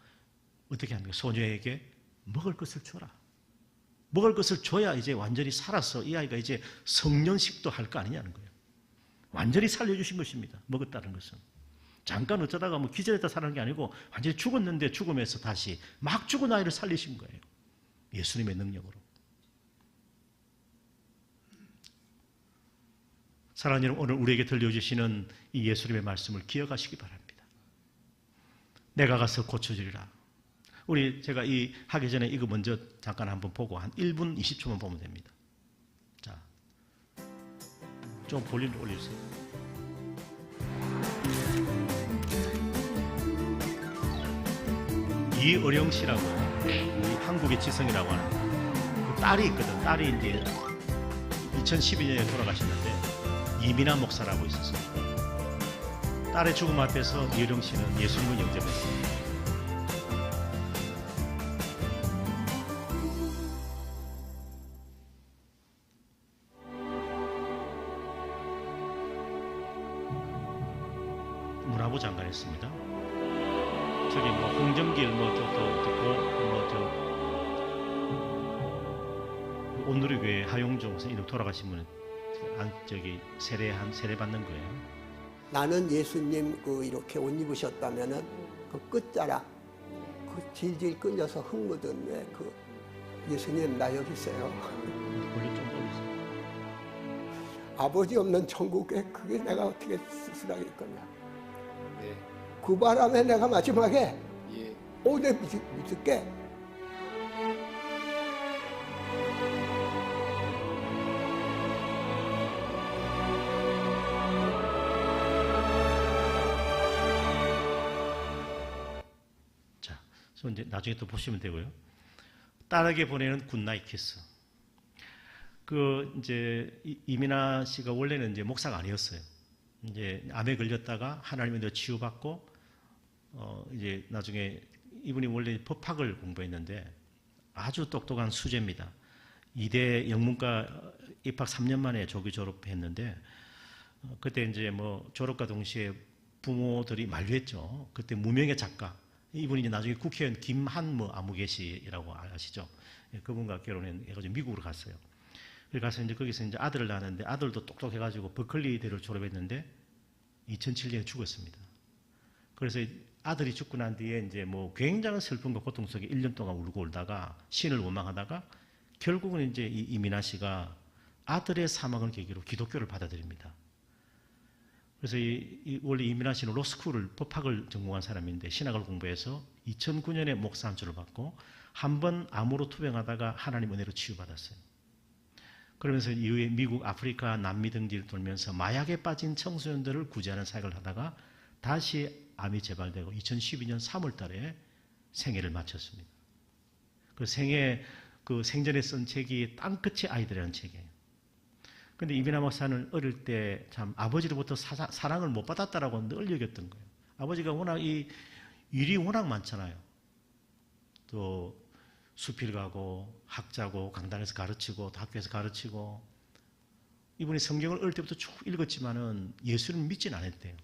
어떻게 합니까? 소녀에게 먹을 것을 줘라. 먹을 것을 줘야 이제 완전히 살아서 이 아이가 이제 성년식도 할 거 아니냐는 거예요. 완전히 살려주신 것입니다. 먹었다는 것은. 잠깐 어쩌다가 뭐 기절했다 살아난 게 아니고 완전히 죽었는데 죽음에서 다시 막 죽은 아이를 살리신 거예요. 예수님의 능력으로. 사랑하는 여러분, 오늘 우리에게 들려주시는 이 예수님의 말씀을 기억하시기 바랍니다. 내가 가서 고쳐주리라. 제가 이 하기 전에 이거 먼저 잠깐 한번 보고 한 1분 20초만 보면 됩니다. 자, 좀 볼륨 올려주세요. 이어령 씨라고 우리 한국의 지성이라고 하는 그 딸이 있거든. 딸이 이제 2012년에 돌아가셨는데 이민아 목사라고 있었어요. 딸의 죽음 앞에서 이어령 씨는 예수님을 영접했습니다. 국방부 장관이었습니다. 저기 뭐 홍정길 뭐 저도 듣고 뭐저 온누리교회 하용종 선생님 돌아가신 분은 저기 세례 받는 거예요. 나는 예수님 이렇게 옷 입으셨다면은 그 끝자락 그 질질 끌려서 흙 묻은 그 예수님 나 여기 있어요. 원래 좀 어리세요. 아버지 없는 천국에 그게 내가 어떻게 쓸쓸하겠거냐. 네. 그 바람에 내가 마지막에 예. 내 믿을게. 자, 그래서 이제 나중에 또 보시면 되고요. 딸에게 보내는 굿나잇 키스. 이제 이민아 씨가 원래는 이제 목사가 아니었어요. 이제 암에 걸렸다가 하나님의 은혜로 치유받고 이제 나중에 이분이 원래 법학을 공부했는데 아주 똑똑한 수재입니다. 이대 영문과 입학 3년 만에 조기 졸업했는데 그때 이제 뭐 졸업과 동시에 부모들이 만류했죠. 그때 무명의 작가 이분이 이제 나중에 국회의원 김한무 아무개시라고 아시죠? 그분과 결혼해가지고 미국으로 갔어요. 가서 이제 거기서 이제 아들을 낳았는데 아들도 똑똑해가지고 버클리대를 졸업했는데 2007년에 죽었습니다. 그래서 아들이 죽고 난 뒤에 이제 뭐 굉장한 슬픔과 고통 속에 1년 동안 울고 울다가 신을 원망하다가 결국은 이제 이 이민아 씨가 아들의 사망을 계기로 기독교를 받아들입니다. 그래서 원래 이민아 씨는 로스쿨을 법학을 전공한 사람인데 신학을 공부해서 2009년에 목사 안수를 받고 한 번 암으로 투병하다가 하나님 은혜로 치유받았어요. 그러면서 이후에 미국, 아프리카, 남미 등지를 돌면서 마약에 빠진 청소년들을 구제하는 사역을 하다가 다시 암이 재발되고 2012년 3월 달에 생애를 마쳤습니다. 그 생전에 쓴 책이 땅끝의 아이들이라는 책이에요. 근데 이민아 목사는 어릴 때 참 아버지로부터 사랑을 못 받았다라고 늘 여겼던 거예요. 아버지가 워낙 일이 워낙 많잖아요. 또 수필 가고 학자고 강단에서 가르치고 학교에서 가르치고 이분이 성경을 어릴 때부터 쭉 읽었지만은 예수를 믿지는 않았대요.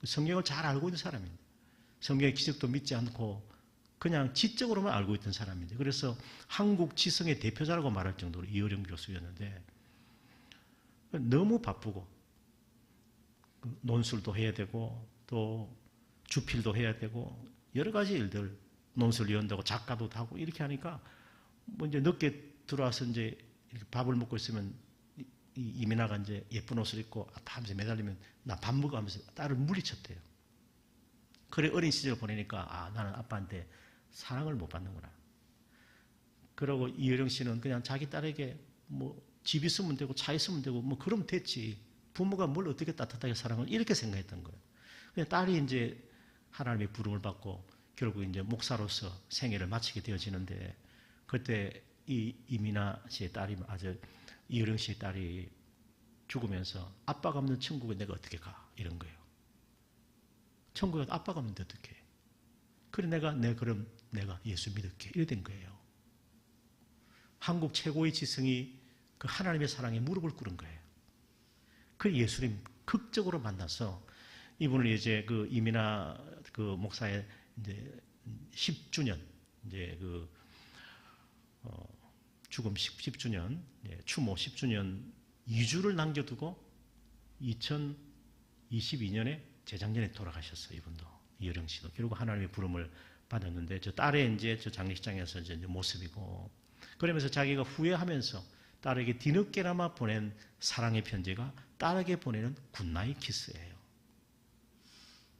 성경을 잘 알고 있는 사람인데 성경의 기적도 믿지 않고 그냥 지적으로만 알고 있던 사람인데 그래서 한국 지성의 대표자라고 말할 정도로 이어령 교수였는데 너무 바쁘고 논술도 해야 되고 또 주필도 해야 되고 여러 가지 일들 논술 위원다고 작가도 하고 이렇게 하니까 뭐 이제 늦게 들어와서 이제 이렇게 밥을 먹고 있으면 이민아가 이제 예쁜 옷을 입고 밤새 매달리면 나 밥 먹어 하면서 딸을 물리쳤대요. 그래 어린 시절을 보내니까 나는 아빠한테 사랑을 못 받는구나. 그러고 이효령 씨는 그냥 자기 딸에게 뭐 집 있으면 되고 차 있으면 되고 뭐 그러면 됐지. 부모가 뭘 어떻게 따뜻하게 사랑을 이렇게 생각했던 거예요. 그냥 딸이 이제 하나님의 부름을 받고 결국 이제 목사로서 생애를 마치게 되어지는데 그때 이 이민아 씨의 딸이 이효령 씨의 딸이 죽으면서 아빠가 없는 천국에 내가 어떻게 가 이런 거예요. 천국에 아빠가 없는데 어떻게 해. 그래 그럼 내가 예수 믿을게 이래 된 거예요. 한국 최고의 지성이 그 하나님의 사랑에 무릎을 꿇은 거예요. 그 예수님 극적으로 만나서 이분을 이제 그 이민아 그 목사의 이제 10주년 이제 죽음 10주년 추모 10주년 2주를 남겨두고 2022년에 재작년에 돌아가셨어요. 이분도 이효령 씨도 결국 하나님의 부름을 받았는데 저 딸의 이제 저 장례식장에서 이제 모습이고 그러면서 자기가 후회하면서 딸에게 뒤늦게나마 보낸 사랑의 편지가 딸에게 보내는 굿나잇 키스예요.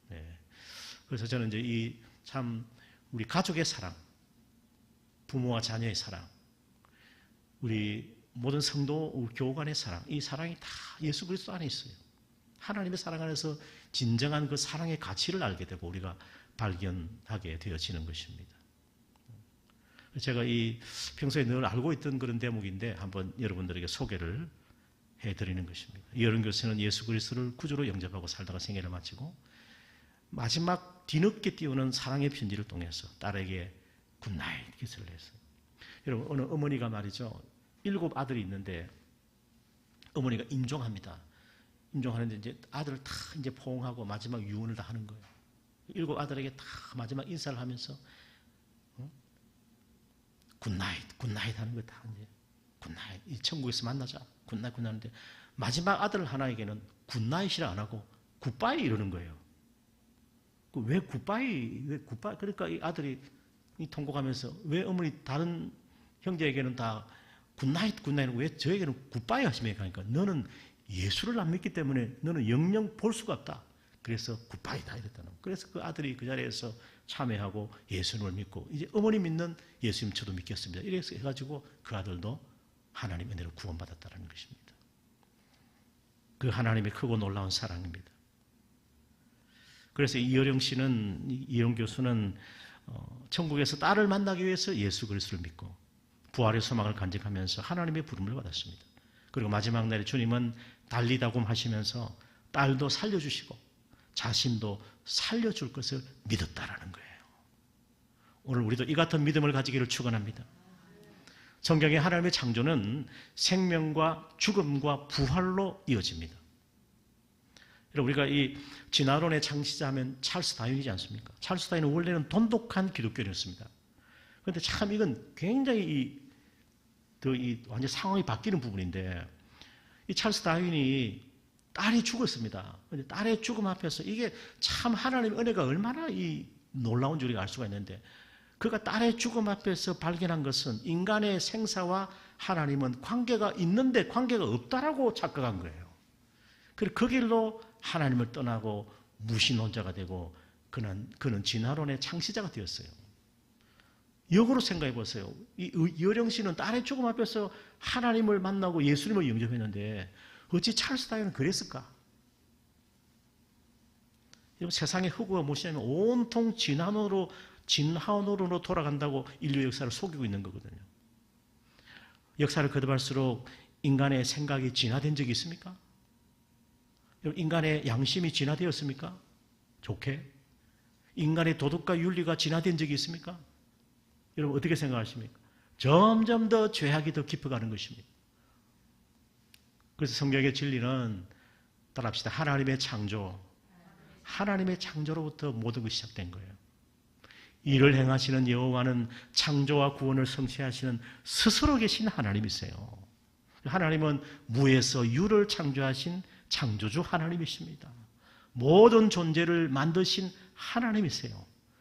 네. 그래서 저는 이제 참 우리 가족의 사랑, 부모와 자녀의 사랑, 우리 모든 성도 교우 간의 사랑, 이 사랑이 다 예수 그리스도 안에 있어요. 하나님의 사랑 안에서 진정한 그 사랑의 가치를 알게 되고 우리가 발견하게 되어지는 것입니다. 제가 평소에 늘 알고 있던 그런 대목인데 한번 여러분들에게 소개를 해드리는 것입니다. 이효령 교수는 예수 그리스도를 구주로 영접하고 살다가 생애를 마치고 마지막 뒤늦게 띄우는 사랑의 편지를 통해서 딸에게 굿나잇 키스를 했어요. 여러분 어느 어머니가 말이죠. 7 아들이 있는데 어머니가 임종합니다. 임종하는데 이제 아들을 다 이제 포옹하고 마지막 유언을 다 하는 거예요. 7 아들에게 다 마지막 인사를 하면서 굿나잇, 굿나잇 하는 거 다 이제 굿나잇. 이 천국에서 만나자. 굿나잇, 굿나잇 하는데 마지막 아들 하나에게는 굿나잇이라 안 하고 굿바이 이러는 거예요. 왜 굿바이? 왜 굿바이? 그러니까 이 아들이 이 통곡하면서 왜 어머니 다른 형제에게는 다 굿나잇, 굿나잇 왜 저에게는 굿바이 하십니까? 그러니까 너는 예수를 안 믿기 때문에 너는 영영 볼 수가 없다. 그래서 굿바이다 이랬다는 거예요. 그래서 그 아들이 그 자리에서 참회하고 예수님을 믿고 이제 어머니 믿는 예수님 저도 믿겠습니다. 이래서 해가지고 그 아들도 하나님 은혜로 구원받았다는 것입니다. 그 하나님의 크고 놀라운 사랑입니다. 그래서 이여령 교수는 천국에서 딸을 만나기 위해서 예수 그리스도를 믿고 부활의 소망을 간직하면서 하나님의 부름을 받았습니다. 그리고 마지막 날에 주님은 달리다곰 하시면서 딸도 살려주시고 자신도 살려줄 것을 믿었다라는 거예요. 오늘 우리도 이 같은 믿음을 가지기를 축원합니다. 성경의 하나님의 창조는 생명과 죽음과 부활로 이어집니다. 우리가 이 진화론의 창시자하면 찰스 다윈이지 않습니까? 찰스 다윈은 원래는 돈독한 기독교인이었습니다. 그런데 참 이건 굉장히 완전 상황이 바뀌는 부분인데 이 찰스 다윈이 딸이 죽었습니다. 그런데 딸의 죽음 앞에서 이게 참 하나님의 은혜가 얼마나 이 놀라운 줄 우리가 알 수가 있는데 그가 딸의 죽음 앞에서 발견한 것은 인간의 생사와 하나님은 관계가 있는데 관계가 없다라고 착각한 거예요. 그래서 그 길로 하나님을 떠나고 무신론자가 되고 그는 진화론의 창시자가 되었어요. 역으로 생각해 보세요. 이 여령 씨는 딸의 죽음 앞에서 하나님을 만나고 예수님을 영접했는데 어찌 찰스 다윈은 그랬을까? 세상의 흑우가 무엇이냐면 온통 진화론으로 돌아간다고 인류 역사를 속이고 있는 거거든요. 역사를 거듭할수록 인간의 생각이 진화된 적이 있습니까? 인간의 양심이 진화되었습니까? 좋게? 인간의 도덕과 윤리가 진화된 적이 있습니까? 여러분 어떻게 생각하십니까? 점점 더 죄악이 더 깊어가는 것입니다. 그래서 성경의 진리는 따라합시다. 하나님의 창조로부터 모든 것이 시작된 거예요. 이를 행하시는 여호와는 창조와 구원을 성취하시는 스스로 계신 하나님이세요. 하나님은 무에서 유를 창조하신 창조주 하나님이십니다. 모든 존재를 만드신 하나님이세요.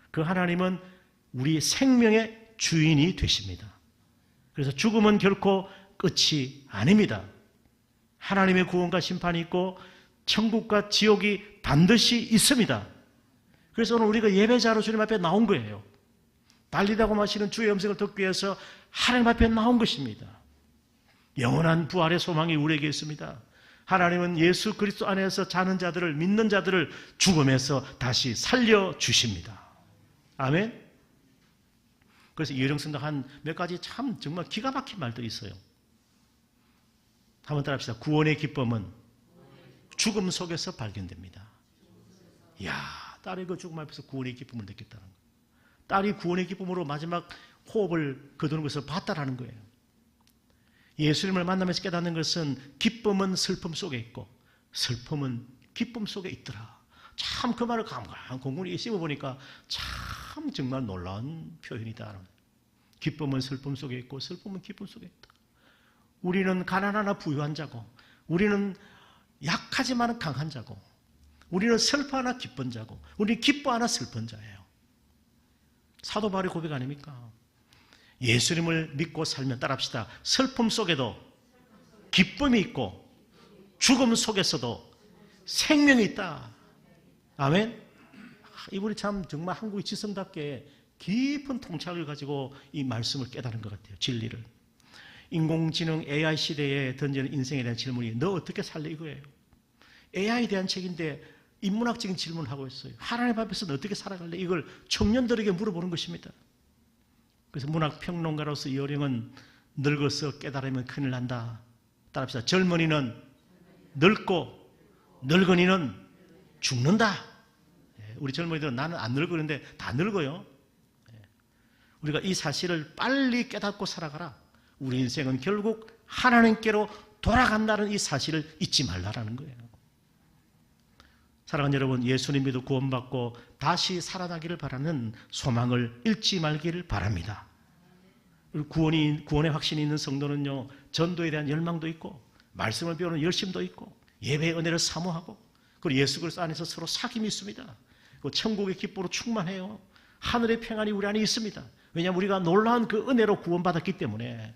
그 하나님은 우리 생명의 주인이 되십니다. 그래서 죽음은 결코 끝이 아닙니다. 하나님의 구원과 심판이 있고 천국과 지옥이 반드시 있습니다. 그래서 오늘 우리가 예배자로 주님 앞에 나온 거예요. 달리다고 마시는 주의 음성을 듣기 위해서 하나님 앞에 나온 것입니다. 영원한 부활의 소망이 우리에게 있습니다. 하나님은 예수 그리스도 안에서 자는 자들을 믿는 자들을 죽음에서 다시 살려주십니다. 아멘. 그래서 이여령 선생 한 몇 가지 참 정말 기가 막힌 말들이 있어요. 한번 따라합시다. 구원의 기쁨은 죽음 속에서 발견됩니다. 이야, 딸의 그 죽음 앞에서 구원의 기쁨을 느꼈다는 거예요. 딸이 구원의 기쁨으로 마지막 호흡을 거두는 것을 봤다라는 거예요. 예수님을 만나면서 깨닫는 것은 기쁨은 슬픔 속에 있고 슬픔은 기쁨 속에 있더라. 참 그 말을 공군히 씹어보니까 참 정말 놀라운 표현이다. 기쁨은 슬픔 속에 있고 슬픔은 기쁨 속에 있다. 우리는 가난하나 부유한 자고 우리는 약하지만 강한 자고 우리는 슬퍼하나 기쁜 자고 우리는 기뻐하나 슬픈 자예요. 사도 바울의 고백 아닙니까? 예수님을 믿고 살면 따라합시다. 슬픔 속에도 기쁨이 있고 죽음 속에서도 생명이 있다. 아멘. 이분이 참 정말 한국의 지성답게 깊은 통찰을 가지고 이 말씀을 깨달은 것 같아요. 진리를. 인공지능 AI 시대에 던지는 인생에 대한 질문이 너 어떻게 살래 이거예요. AI에 대한 책인데 인문학적인 질문을 하고 있어요. 하나님 앞에서 너 어떻게 살아갈래? 이걸 청년들에게 물어보는 것입니다. 그래서 문학평론가로서 이여령은 늙어서 깨달으면 큰일 난다. 따라합시다. 젊은이는 늙고 늙은이는 죽는다. 우리 젊은이들은 나는 안 늙었는데 다 늙어요. 우리가 이 사실을 빨리 깨닫고 살아가라. 우리 인생은 결국 하나님께로 돌아간다는 이 사실을 잊지 말라라는 거예요. 사랑하는 여러분, 예수님 믿어 구원받고 다시 살아나기를 바라는 소망을 잃지 말기를 바랍니다. 구원의 확신이 있는 성도는요, 전도에 대한 열망도 있고 말씀을 배우는 열심도 있고 예배의 은혜를 사모하고 그리고 예수 그리스도 안에서 서로 사귐이 있습니다. 천국의 기쁨으로 충만해요. 하늘의 평안이 우리 안에 있습니다. 왜냐하면 우리가 놀라운 그 은혜로 구원받았기 때문에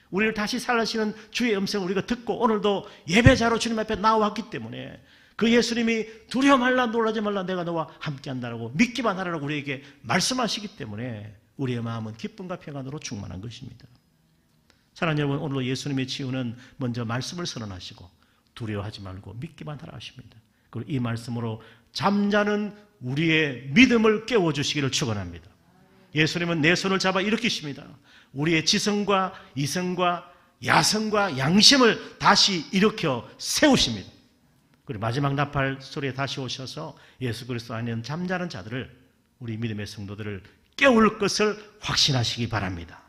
우리를 다시 살리시는 주의 음성을 우리가 듣고 오늘도 예배자로 주님 앞에 나왔기 때문에 그 예수님이 두려워 말라 놀라지 말라 내가 너와 함께한다라고 믿기만 하라고 우리에게 말씀하시기 때문에 우리의 마음은 기쁨과 평안으로 충만한 것입니다. 사랑하는 여러분, 오늘도 예수님의 치유는 먼저 말씀을 선언하시고 두려워하지 말고 믿기만 하라 하십니다. 그리고 이 말씀으로 잠자는 우리의 믿음을 깨워주시기를 축원합니다. 예수님은 내 손을 잡아 일으키십니다. 우리의 지성과 이성과 야성과 양심을 다시 일으켜 세우십니다. 그리고 마지막 나팔 소리에 다시 오셔서 예수 그리스도 안에 있는 잠자는 자들을, 우리 믿음의 성도들을 깨울 것을 확신하시기 바랍니다.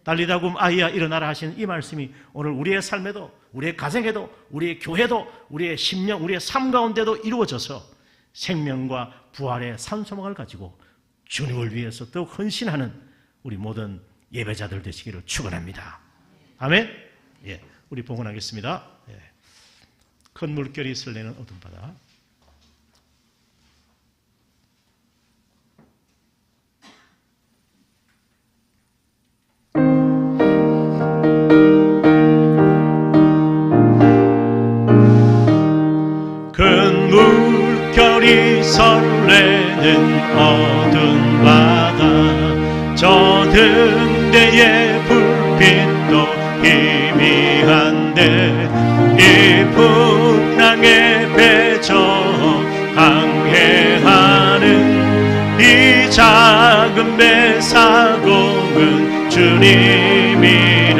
달리다굼 아이야 일어나라 하시는 이 말씀이 오늘 우리의 삶에도, 우리의 가정에도, 우리의 교회도, 우리의 심령, 우리의 삶 가운데도 이루어져서 생명과 부활의 산소망을 가지고 주님을 위해서 더욱 헌신하는 우리 모든 예배자들 되시기를 축원합니다. 아멘. 예, 우리 봉헌하겠습니다. 예. 큰 물결이 설레는 어둠바다. 큰 물결이 설레는 어두운 바다, 저 등대의 불빛도 희미한데 이 풍랑에 배저 항해하는 이 작은 배 사공은 주님이라.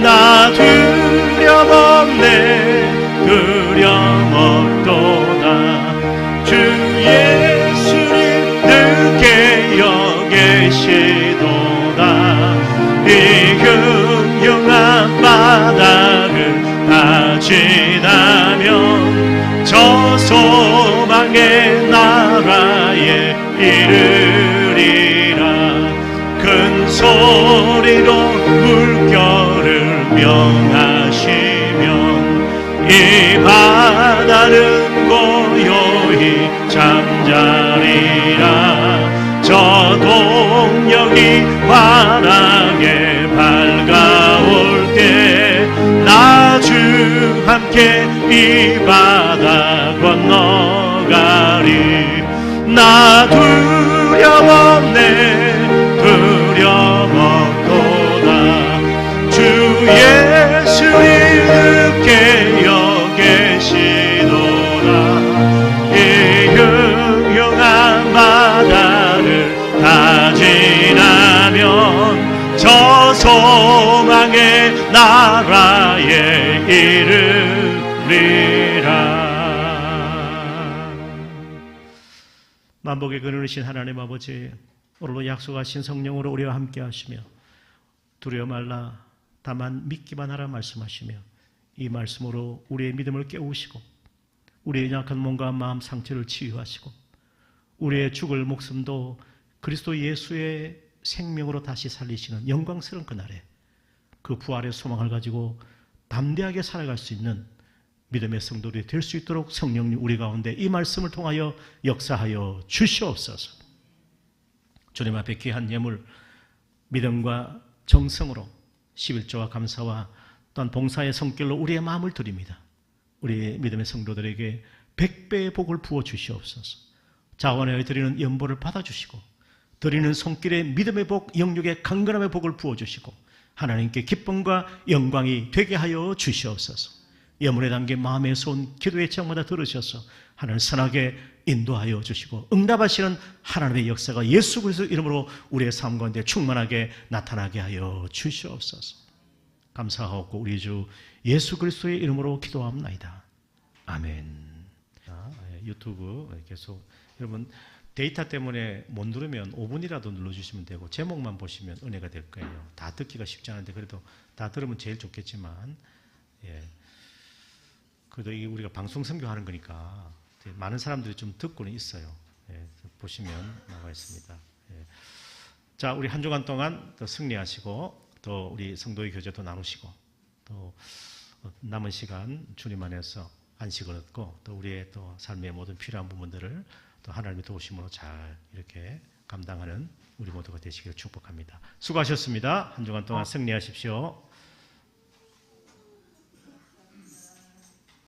나 두려움없네, 두려움없도다. 주 예수님 늘 깨어 계시도다. 이 흉흉한 바다를 다 지나면 저 소망의 나라에 이르리라. 큰 소리로 물결을 명하시면 이 바다는 고요히 잠자리라. 저 동력이 환하게 밝아올 때 나 주 함께 이 바다 건너가리. 나 두려움없네, 두려움없도다. 주 예수님 깨어 계시도다. 이 흉흉한 바다를 다 지나면 저 소망의 나라에 이르리라. 만복의 근원이신 하나님 아버지, 오늘도 약속하신 성령으로 우리와 함께 하시며 두려워 말라 다만 믿기만 하라 말씀하시며 이 말씀으로 우리의 믿음을 깨우시고 우리의 약한 몸과 마음 상처를 치유하시고 우리의 죽을 목숨도 그리스도 예수의 생명으로 다시 살리시는 영광스러운 그날에 그 부활의 소망을 가지고 담대하게 살아갈 수 있는 믿음의 성도들이 될 수 있도록 성령님 우리 가운데 이 말씀을 통하여 역사하여 주시옵소서. 주님 앞에 귀한 예물 믿음과 정성으로 11조와 감사와 또한 봉사의 손길로 우리의 마음을 드립니다. 우리 믿음의 성도들에게 100배의 복을 부어 주시옵소서. 자원하여 드리는 연보를 받아주시고 드리는 손길에 믿음의 복, 영육의 강건함의 복을 부어주시고 하나님께 기쁨과 영광이 되게 하여 주시옵소서. 예물에 담긴 마음의 손, 기도의 청마다 들으셔서 하나님 선하게 인도하여 주시고 응답하시는 하나님의 역사가 예수 그리스도 이름으로 우리의 삶 가운데 충만하게 나타나게 하여 주시옵소서. 감사하고 우리 주 예수 그리스도의 이름으로 기도합니다. 아멘. 유튜브 계속 여러분 데이터 때문에 못 누르면 5분이라도 눌러주시면 되고 제목만 보시면 은혜가 될 거예요. 다 듣기가 쉽지 않은데 그래도 다 들으면 제일 좋겠지만, 예. 그래도 이게 우리가 방송 선교하는 거니까 많은 사람들이 좀 듣고는 있어요. 예, 보시면 나와 있습니다. 예. 자, 우리 한 주간 동안 또 승리하시고 또 우리 성도의 교제도 나누시고 또 남은 시간 주님 안에서 안식을 얻고 또 우리의 또 삶의 모든 필요한 부분들을 또 하나님의 도우심으로 잘 이렇게 감당하는 우리 모두가 되시기를 축복합니다. 수고하셨습니다. 한 주간 동안 승리하십시오.